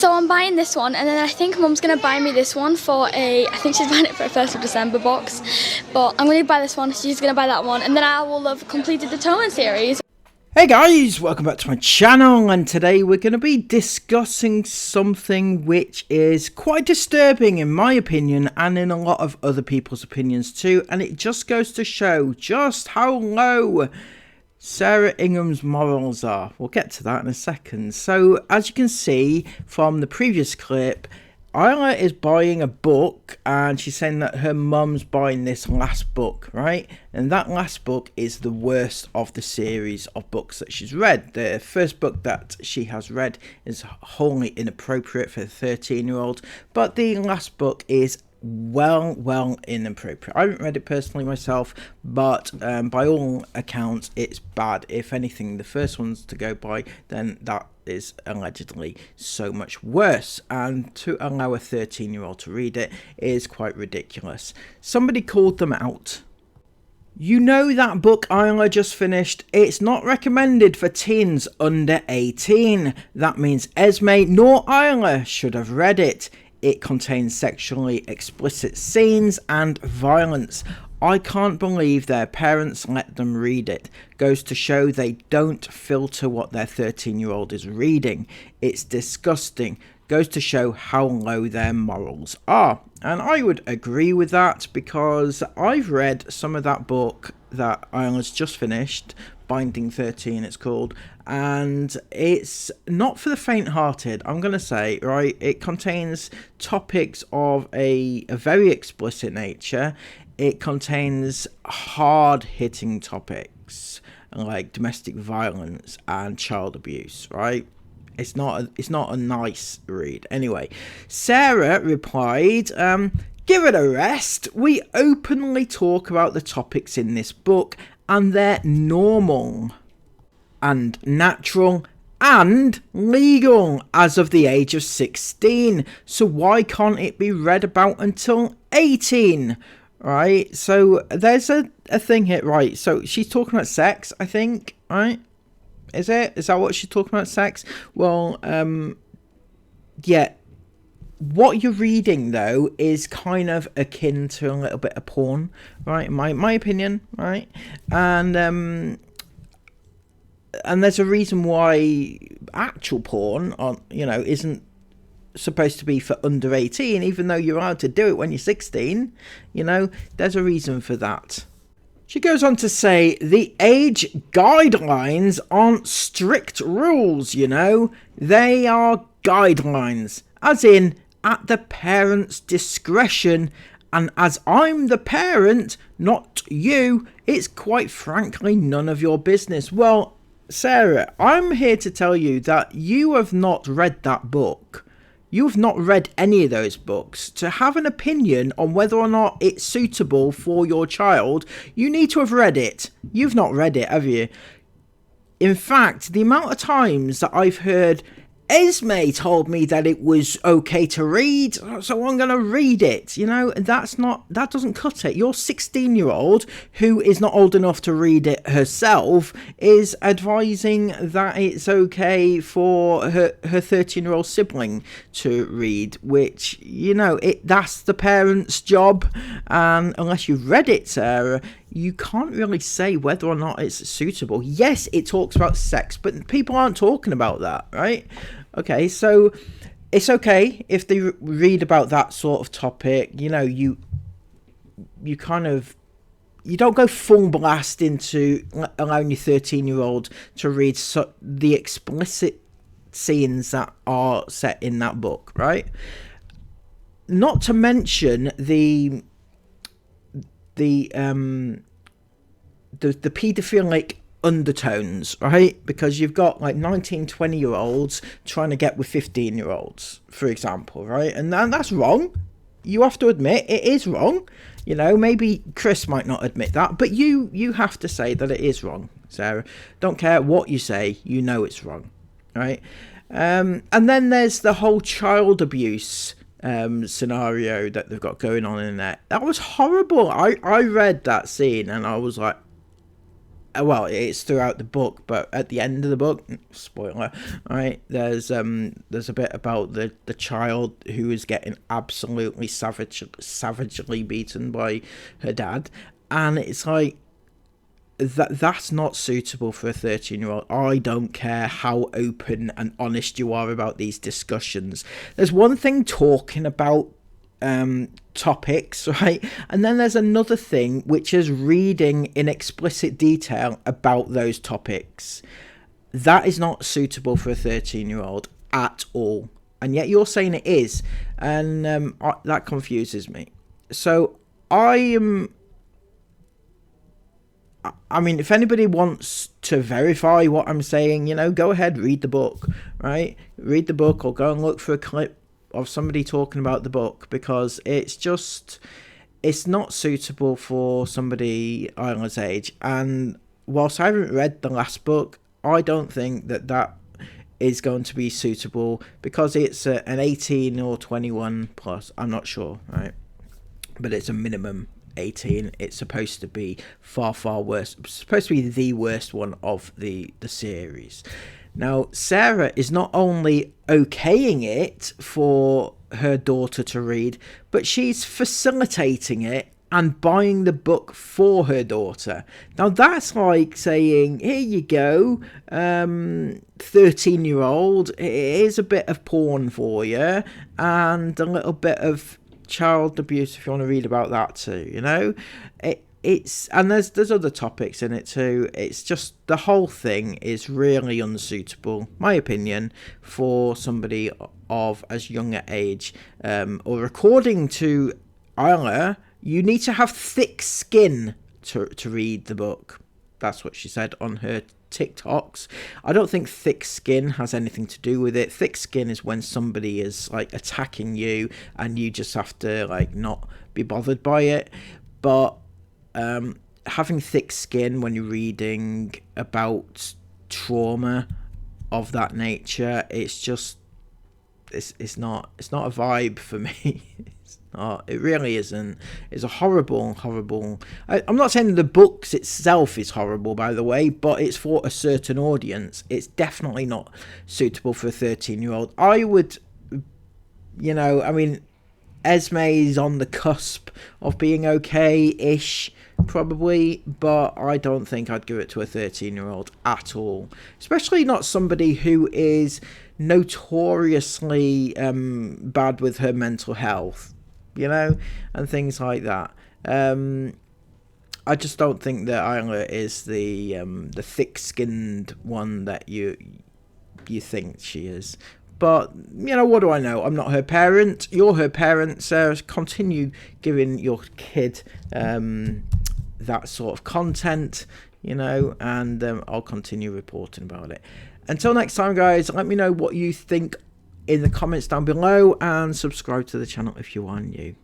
So I'm buying this one, and then I think Mum's going to buy me this one I think she's buying it for a 1st of December box, but I'm going to buy this one, she's going to buy that one, and then I will have completed the Towing series. Hey guys, welcome back to my channel, and today we're going to be discussing something which is quite disturbing in my opinion and in a lot of other people's opinions too, and it just goes to show just how low Sarah Ingham's morals are. We'll get to that in a second. So as you can see from the previous clip, Isla is buying a book and she's saying that her mum's buying this last book, right? And that last book is the worst of the series of books that she's read. The first book that she has read is wholly inappropriate for a 13-year-old, but the last book is well inappropriate. I haven't read it personally myself, but by all accounts it's bad. If anything, the first one's to go by, then that is allegedly so much worse, and to allow a 13-year-old to read it is quite ridiculous. Somebody called them out. You know that book Isla just finished? It's not recommended for teens under 18. That means Esme nor Isla should have read it. It contains sexually explicit scenes and violence. I can't believe their parents let them read it. Goes to show they don't filter what their 13-year-old is reading. It's disgusting. Goes to show how low their morals are. And I would agree with that, because I've read some of that book that Isla's just finished, Binding 13 it's called, and it's not for the faint-hearted, I'm going to say, right? It contains topics of a very explicit nature. It contains hard-hitting topics like domestic violence and child abuse, right? It's not a nice read. Anyway, Sarah replied, give it a rest. We openly talk about the topics in this book, and they're normal and natural and legal as of the age of 16. So why can't it be read about until 18? Right? So there's a thing here, right? So she's talking about sex, I think, right? Is that what she's talking about, sex? Well, yeah. What you're reading, though, is kind of akin to a little bit of porn, right? In my opinion, right? And there's a reason why actual porn, isn't supposed to be for under 18, even though you're allowed to do it when you're 16. There's a reason for that. She goes on to say, the age guidelines aren't strict rules, They are guidelines, as in at the parent's discretion, and as I'm the parent, not you, it's quite frankly none of your business. Well, Sarah, I'm here to tell you that you have not read that book. You have not read any of those books. To have an opinion on whether or not it's suitable for your child, you need to have read it. You've not read it, have you? In fact, the amount of times that I've heard, Esme told me that it was okay to read, so I'm going to read it. That doesn't cut it. Your 16-year-old, who is not old enough to read it herself, is advising that it's okay for her 13-year-old sibling to read, which, that's the parent's job. And unless you've read it, Sarah, you can't really say whether or not it's suitable. Yes, it talks about sex, but people aren't talking about that, right? Okay, so it's okay if they read about that sort of topic. You don't go full blast into allowing your 13-year-old to read the explicit scenes that are set in that book, right? Not to mention the paedophilic undertones, right? Because you've got like 19-20-year-olds trying to get with 15-year-olds, for example, right? And that's wrong. You have to admit it is wrong. Maybe Chris might not admit that, but you have to say that it is wrong, Sarah. Don't care what you say, it's wrong, right? And then there's the whole child abuse scenario that they've got going on in there. That was horrible. I read that scene and I was like, well, it's throughout the book, but at the end of the book, spoiler, right? There's a bit about the child who is getting absolutely savagely beaten by her dad, and it's like that's not suitable for a 13-year-old. I don't care how open and honest you are about these discussions. There's one thing talking about topics, right, and then there's another thing which is reading in explicit detail about those topics. That is not suitable for a 13-year-old at all, and yet you're saying it is, and that confuses me. So I mean, if anybody wants to verify what I'm saying, go ahead, read the book, right? Read the book, or go and look for a clip of somebody talking about the book, because it's not suitable for somebody Isla's age. And whilst I haven't read the last book, I don't think that is going to be suitable, because it's an 18 or 21 plus. I'm not sure, right? But it's a minimum 18. It's supposed to be far worse. It's supposed to be the worst one of the series. Now, Sarah is not only okaying it for her daughter to read, but she's facilitating it and buying the book for her daughter. Now, that's like saying, here you go, 13-year-old, here's a bit of porn for you, and a little bit of child abuse if you want to read about that too, and there's other topics in it too. It's just, the whole thing is really unsuitable, my opinion, for somebody of as young an age, or according to Isla, you need to have thick skin to read the book. That's what she said on her TikToks. I don't think thick skin has anything to do with it. Thick skin is when somebody is like attacking you and you just have to like not be bothered by it. But having thick skin when you're reading about trauma of that nature, it's not a vibe for me. It's not. It really isn't. It's a horrible. I'm not saying the books itself is horrible, by the way, but it's for a certain audience. It's definitely not suitable for a 13-year-old. I would, I mean, Esme is on the cusp of being okay-ish, probably, but I don't think I'd give it to a 13-year-old at all. Especially not somebody who is notoriously bad with her mental health, and things like that. I just don't think that Isla is the thick-skinned one that you think she is. But, what do I know? I'm not her parent. You're her parent, so continue giving your kid that sort of content, and I'll continue reporting about it. Until next time, guys, let me know what you think in the comments down below, and subscribe to the channel if you are new.